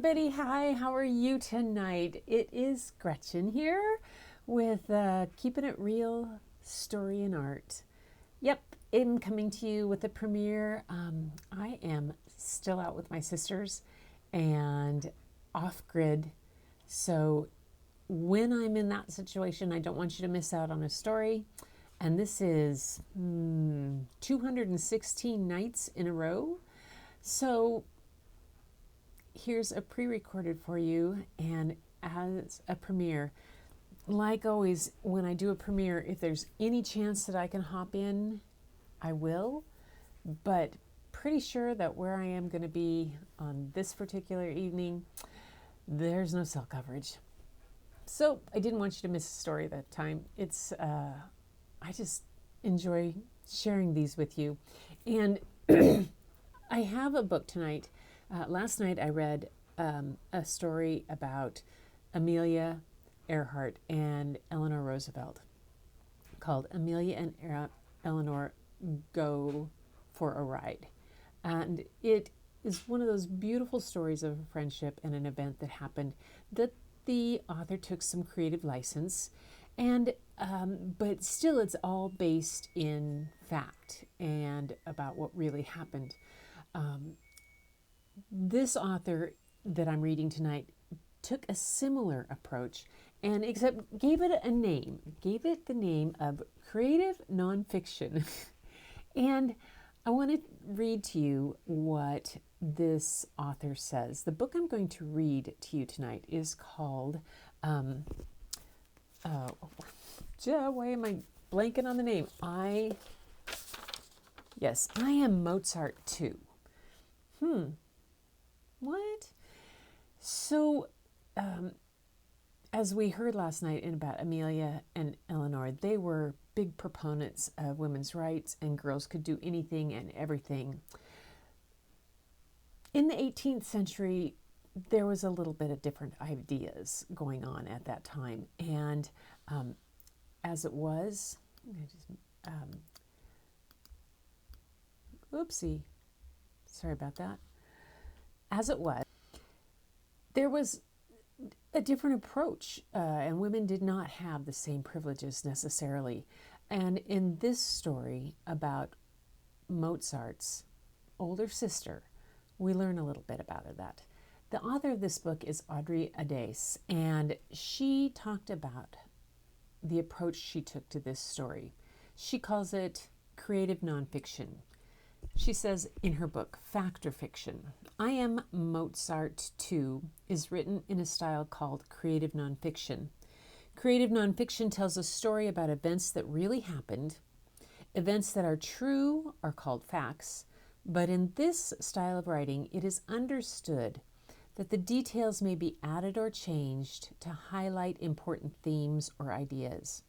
everybody. Hi, how are you tonight? It is Gretchen here with Keeping It Real Story and Art. Yep, I'm coming to you with a premiere. I am still out with my sisters and off grid. So when I'm in that situation, I don't want you to miss out on a story. And this is 216 nights in a row. So here's a pre-recorded for you, and as a premiere, like always, when I do a premiere, if there's any chance that I can hop in, I will, but pretty sure that where I am going to be on this particular evening, there's no cell coverage. So I didn't want you to miss a story that time. It's I just enjoy sharing these with you. And I have a book tonight. Last night I read a story about Amelia Earhart and Eleanor Roosevelt called Amelia and Eleanor Go for a Ride. And it is one of those beautiful stories of a friendship and an event that happened that the author took some creative license, and but still it's all based in fact and about what really happened. This author that I'm reading tonight took a similar approach, and except gave it a name, gave it the name of creative nonfiction. And I want to read to you what this author says. The book I'm going to read to you tonight is called, why am I blanking on the name? I Am Mozart Too. What? So, as we heard last night about Amelia and Eleanor, they were big proponents of women's rights, and girls could do anything and everything. In the 18th century, there was a little bit of different ideas going on at that time. And as it was, oopsie, sorry about that. As it was, there was a different approach, and women did not have the same privileges necessarily. And in this story about Mozart's older sister, we learn a little bit about that. The author of this book is Audrey Ades, and she talked about the approach she took to this story. She calls it creative nonfiction. She says in her book, Fact or Fiction, I Am Mozart Too is written in a style called creative nonfiction. Creative nonfiction tells a story about events that really happened. Events that are true are called facts, but in this style of writing, it is understood that the details may be added or changed to highlight important themes or ideas.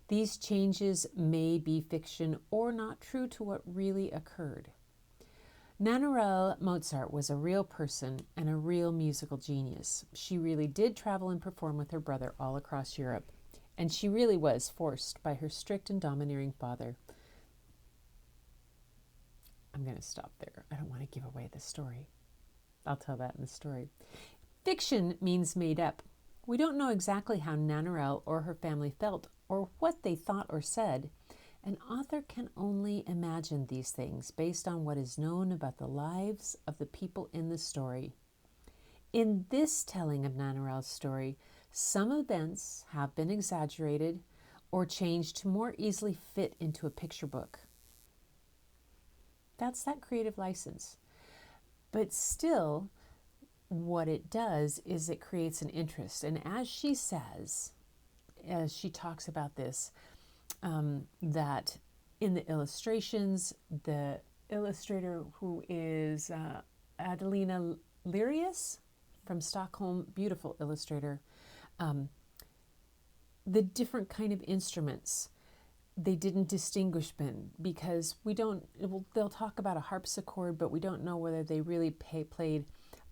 These changes may be fiction or not true to what really occurred. Nannerl Mozart was a real person and a real musical genius. She really did travel and perform with her brother all across Europe, and she really was forced by her strict and domineering father. I'm going to stop there. I don't want to give away the story. I'll tell that in the story. Fiction means made up. We don't know exactly how Nannerl or her family felt or what they thought or said. An author can only imagine these things based on what is known about the lives of the people in the story. In this telling of Nannerl's story, some events have been exaggerated or changed to more easily fit into a picture book. That's that creative license. But still, what it does is it creates an interest. And as she says, as she talks about this, that in the illustrations, the illustrator who is Adelina Lyrius from Stockholm, beautiful illustrator, the different kind of instruments, they didn't distinguish them because they'll talk about a harpsichord, but we don't know whether they really played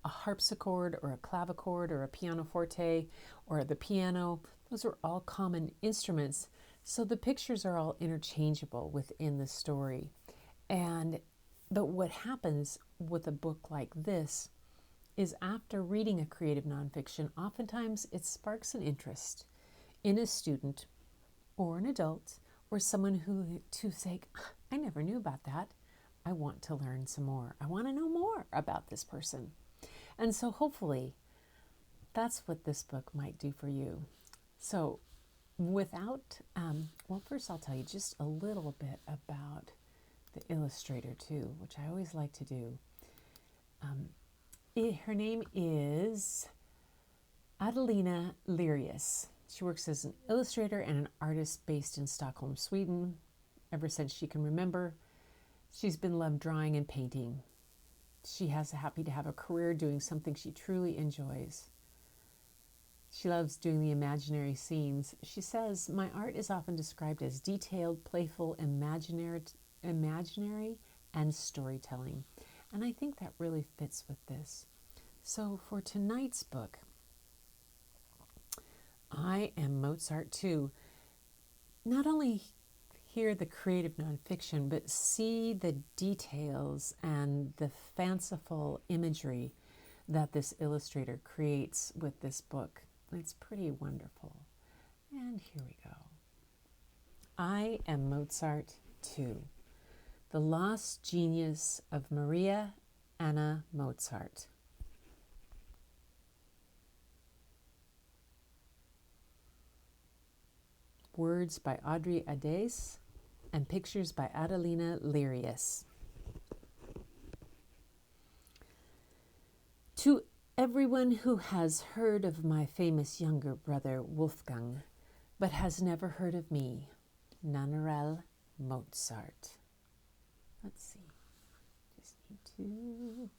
a harpsichord or a clavichord or a pianoforte or the piano. Those are all common instruments. So the pictures are all interchangeable within the story. But what happens with a book like this is after reading a creative nonfiction, oftentimes it sparks an interest in a student or an adult or someone who to say, I never knew about that. I want to learn some more. I want to know more about this person. And so hopefully that's what this book might do for you. So without, well, first I'll tell you just a little bit about the illustrator too, which I always like to do. Her name is Adelina Lyrius. She works as an illustrator and an artist based in Stockholm, Sweden. Ever since she can remember, she's been loved drawing and painting. She has happy to have a career doing something she truly enjoys. She loves doing the imaginary scenes. She says, my art is often described as detailed, playful, imaginary, and storytelling. And I think that really fits with this. So for tonight's book, I Am Mozart Too. Not only hear the creative nonfiction, but see the details and the fanciful imagery that this illustrator creates with this book. It's pretty wonderful. And here we go. I Am Mozart Too. The Lost Genius of Maria Anna Mozart. Words by Audrey Ades and pictures by Adelina Lyrius. To everyone who has heard of my famous younger brother Wolfgang, but has never heard of me, Nannerl Mozart. Let's see. Just need to...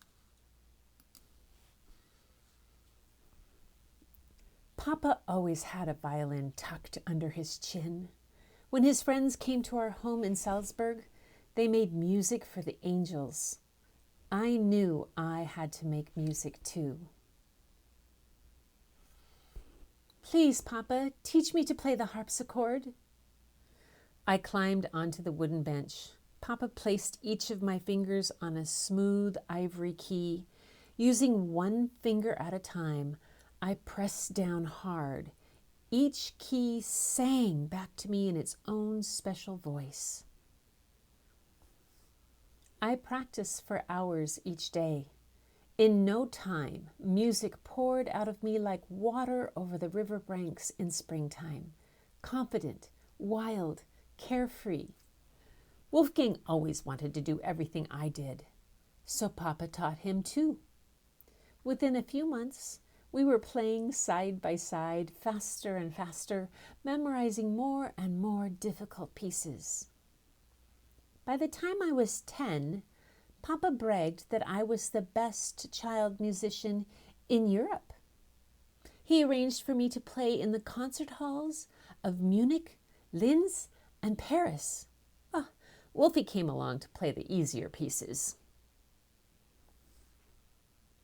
Papa always had a violin tucked under his chin. When his friends came to our home in Salzburg, they made music for the angels. I knew I had to make music too. Please, Papa, teach me to play the harpsichord. I climbed onto the wooden bench. Papa placed each of my fingers on a smooth ivory key. Using one finger at a time, I pressed down hard. Each key sang back to me in its own special voice. I practiced for hours each day. In no time, music poured out of me like water over the river banks in springtime. Confident, wild, carefree. Wolfgang always wanted to do everything I did, so Papa taught him too. Within a few months, we were playing side by side, faster and faster, memorizing more and more difficult pieces. By the time I was 10, Papa bragged that I was the best child musician in Europe. He arranged for me to play in the concert halls of Munich, Linz, and Paris. Wolfie came along to play the easier pieces.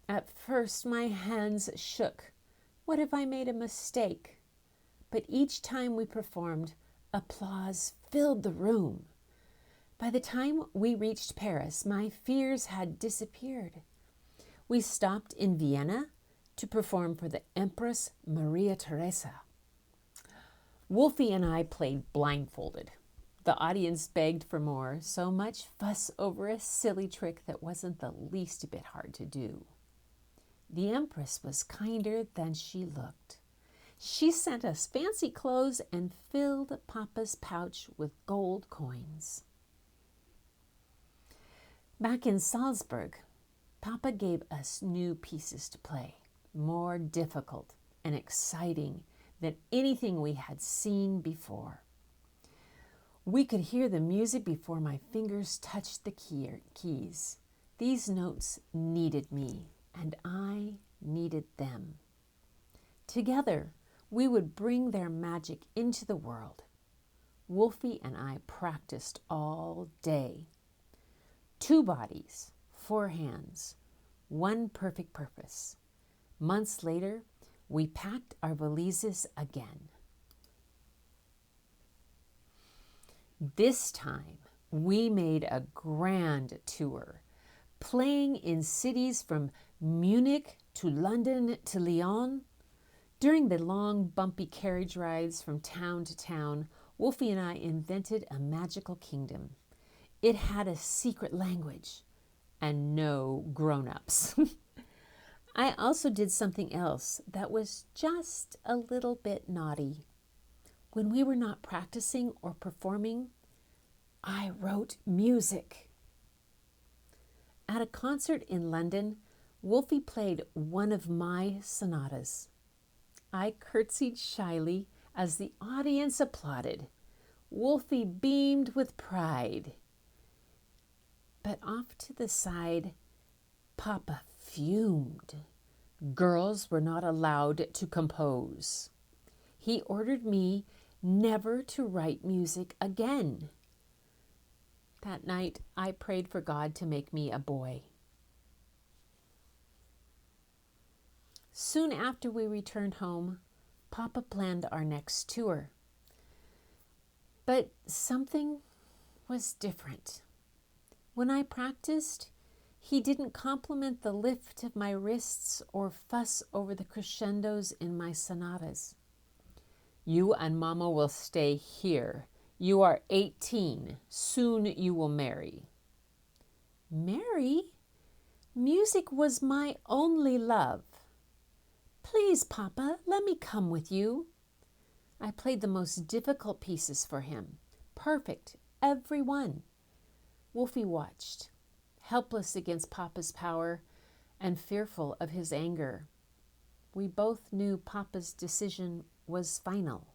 At first, my hands shook. What if I made a mistake? But each time we performed, applause filled the room. By the time we reached Paris, my fears had disappeared. We stopped in Vienna to perform for the Empress Maria Theresa. Wolfie and I played blindfolded. The audience begged for more, so much fuss over a silly trick that wasn't the least bit hard to do. The Empress was kinder than she looked. She sent us fancy clothes and filled Papa's pouch with gold coins. Back in Salzburg, Papa gave us new pieces to play, more difficult and exciting than anything we had seen before. We could hear the music before my fingers touched the keys. These notes needed me, and I needed them. Together, we would bring their magic into the world. Wolfie and I practiced all day. 2 bodies, 4 hands, 1 perfect purpose. Months later, we packed our valises again. This time, we made a grand tour, playing in cities from Munich to London to Lyon. During the long, bumpy carriage rides from town to town, Wolfie and I invented a magical kingdom. It had a secret language and no grown-ups. I also did something else that was just a little bit naughty. When we were not practicing or performing, I wrote music. At a concert in London, Wolfie played one of my sonatas. I curtsied shyly as the audience applauded. Wolfie beamed with pride. But off to the side, Papa fumed. Girls were not allowed to compose. He ordered me never to write music again. That night, I prayed for God to make me a boy. Soon after we returned home, Papa planned our next tour. But something was different. When I practiced, he didn't compliment the lift of my wrists or fuss over the crescendos in my sonatas. You and Mama will stay here. You are 18. Soon you will marry. Marry? Music was my only love. Please, Papa, let me come with you. I played the most difficult pieces for him. Perfect, every one. Wolfie watched, helpless against Papa's power and fearful of his anger. We both knew Papa's decision was final.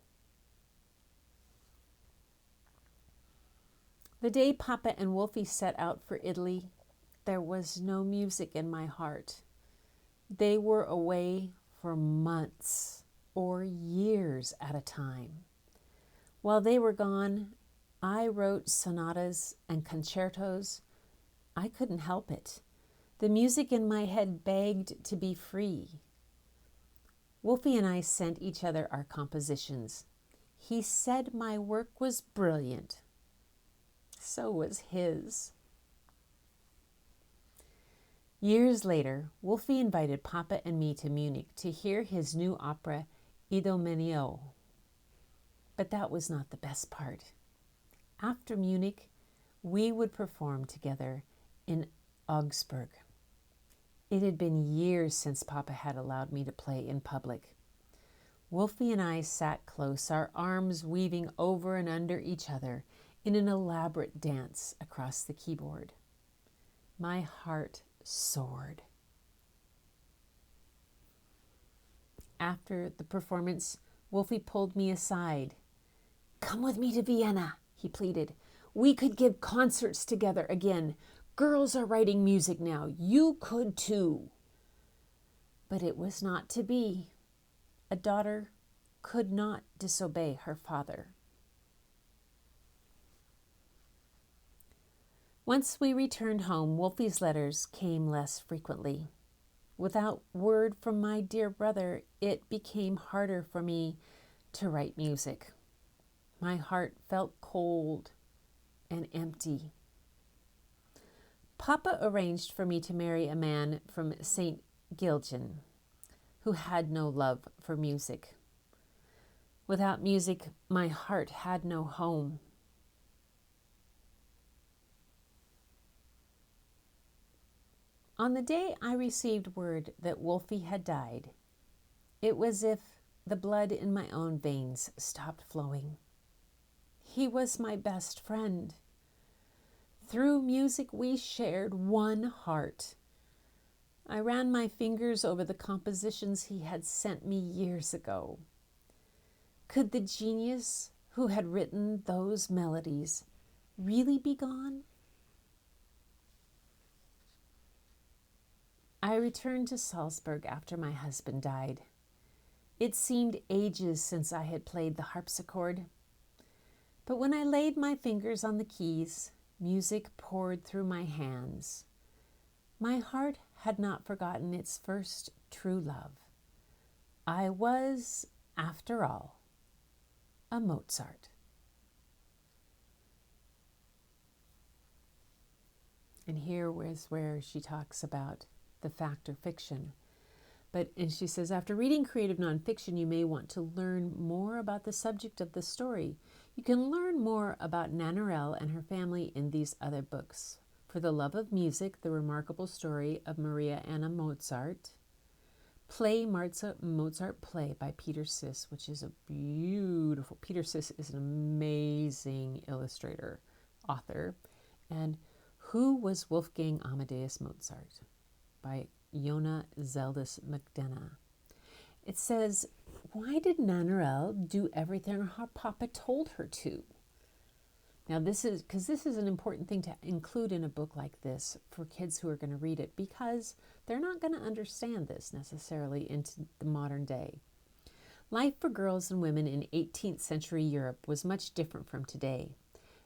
The day Papa and Wolfie set out for Italy, there was no music in my heart. They were away for months or years at a time. While they were gone, I wrote sonatas and concertos. I couldn't help it. The music in my head begged to be free. Wolfie and I sent each other our compositions. He said my work was brilliant. So was his. Years later, Wolfie invited Papa and me to Munich to hear his new opera, Idomeneo. But that was not the best part. After Munich, we would perform together in Augsburg. It had been years since Papa had allowed me to play in public. Wolfie and I sat close, our arms weaving over and under each other in an elaborate dance across the keyboard. My heart soared. After the performance, Wolfie pulled me aside. "Come with me to Vienna," he pleaded. "We could give concerts together again. Girls are writing music now. You could too." But it was not to be. A daughter could not disobey her father. Once we returned home, Wolfie's letters came less frequently. Without word from my dear brother, it became harder for me to write music. My heart felt cold and empty. Papa arranged for me to marry a man from St. Gilgen who had no love for music. Without music, my heart had no home. On the day I received word that Wolfie had died, it was as if the blood in my own veins stopped flowing. He was my best friend. Through music, we shared one heart. I ran my fingers over the compositions he had sent me years ago. Could the genius who had written those melodies really be gone? I returned to Salzburg after my husband died. It seemed ages since I had played the harpsichord. But when I laid my fingers on the keys, music poured through my hands. My heart had not forgotten its first true love. I was, after all, a Mozart. And here is where she talks about the fact or fiction. And she says, after reading creative nonfiction, you may want to learn more about the subject of the story. You can learn more about Nannerl and her family in these other books. For the Love of Music, The Remarkable Story of Maria Anna Mozart. Mozart Play by Peter Siss, which is a beautiful. Peter Siss is an amazing illustrator, author. And Who Was Wolfgang Amadeus Mozart by Jona Zeldis McDonough. It says, why did Nannerl do everything her papa told her to? Now this is an important thing to include in a book like this for kids who are going to read it, because they're not going to understand this necessarily into the modern day. Life for girls and women in 18th century Europe was much different from today.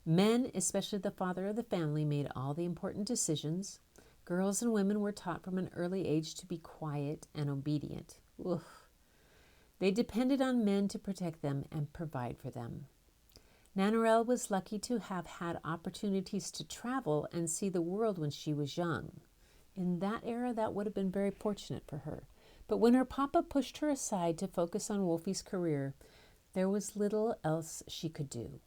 Men, especially the father of the family, made all the important decisions. Girls and women were taught from an early age to be quiet and obedient. Oof. They depended on men to protect them and provide for them. Nannerl was lucky to have had opportunities to travel and see the world when she was young. In that era, that would have been very fortunate for her. But when her papa pushed her aside to focus on Wolfie's career, there was little else she could do.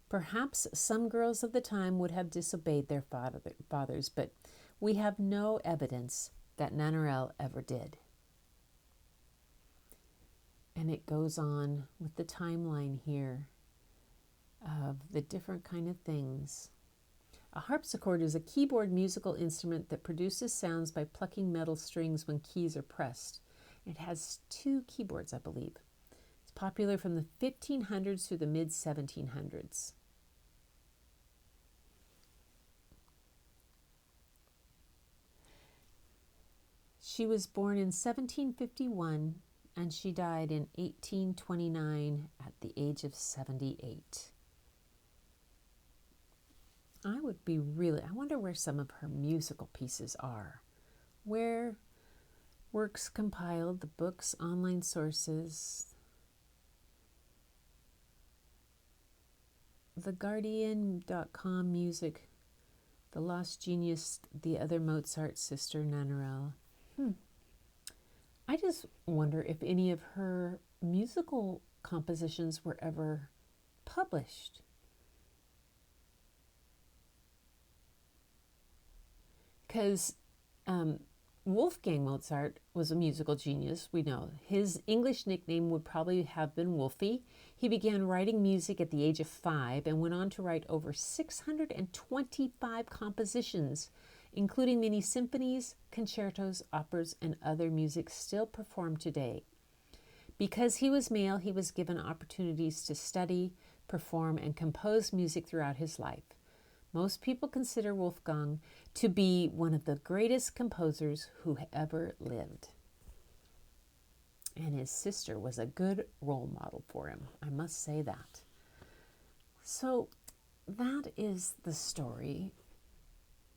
Perhaps some girls of the time would have disobeyed their fathers, but we have no evidence that Nannerl ever did. And it goes on with the timeline here of the different kind of things. A harpsichord is a keyboard musical instrument that produces sounds by plucking metal strings when keys are pressed. It has 2 keyboards, I believe. It's popular from the 1500s through the mid-1700s. She was born in 1751 and she died in 1829 at the age of 78. I wonder where some of her musical pieces are. Where works compiled, the books, online sources, theguardian.com music, The Lost Genius, The Other Mozart Sister, Nannerl. I just wonder if any of her musical compositions were ever published. Because Wolfgang Mozart was a musical genius, we know. His English nickname would probably have been Wolfie. He began writing music at the age of 5 and went on to write over 625 compositions, including many symphonies, concertos, operas, and other music still performed today. Because he was male, he was given opportunities to study, perform, and compose music throughout his life. Most people consider Wolfgang to be one of the greatest composers who ever lived. And his sister was a good role model for him, I must say that. So that is the story.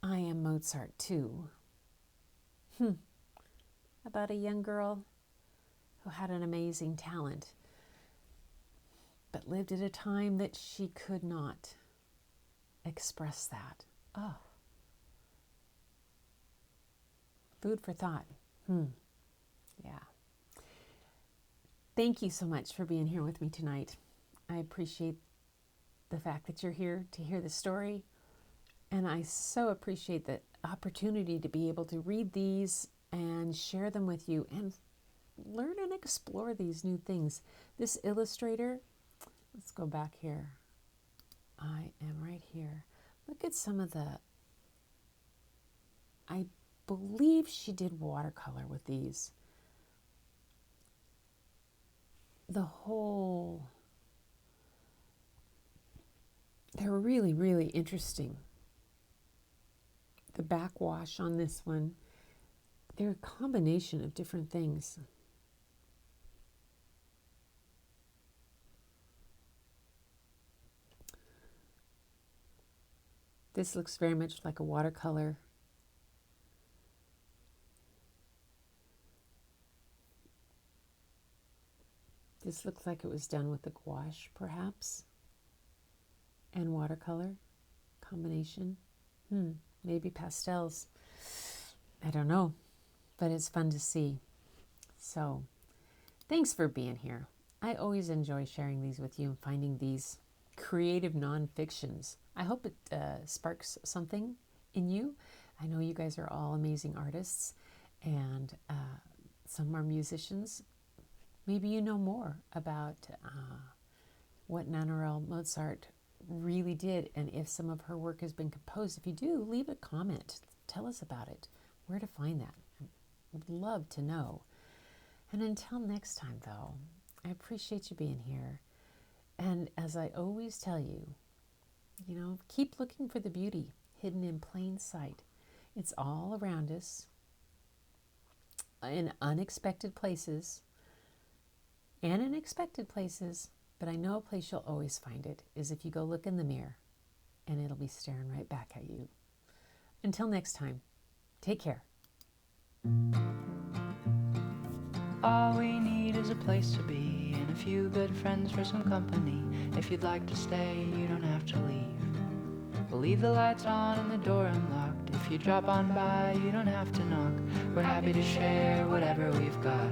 I Am Mozart Too. About a young girl who had an amazing talent, but lived at a time that she could not express that. Oh. Food for thought. Yeah. Thank you so much for being here with me tonight. I appreciate the fact that you're here to hear the story. And I so appreciate the opportunity to be able to read these and share them with you and learn and explore these new things. This illustrator, let's go back here. I am right here. Look at some of I believe she did watercolor with these. They're really, really interesting. The backwash on this one, they're a combination of different things. This looks very much like a watercolor. This looks like it was done with the gouache, perhaps, and watercolor combination. Maybe pastels. I don't know, but it's fun to see. So thanks for being here. I always enjoy sharing these with you and finding these creative nonfictions. I hope it sparks something in you. I know you guys are all amazing artists, and some are musicians. Maybe you know more about what Adelina Mozart really did, and if some of her work has been composed. If you do, leave a comment. Tell us about it, where to find that. I would love to know. And until next time, though, I appreciate you being here. And as I always tell you, keep looking for the beauty hidden in plain sight. It's all around us, in unexpected places and in expected places. But I know a place you'll always find it is if you go look in the mirror, and it'll be staring right back at you. Until next time, take care. All we need is a place to be and a few good friends for some company. If you'd like to stay, you don't have to leave. We'll leave the lights on and the door unlocked. If you drop on by, you don't have to knock. We're happy to share whatever we've got.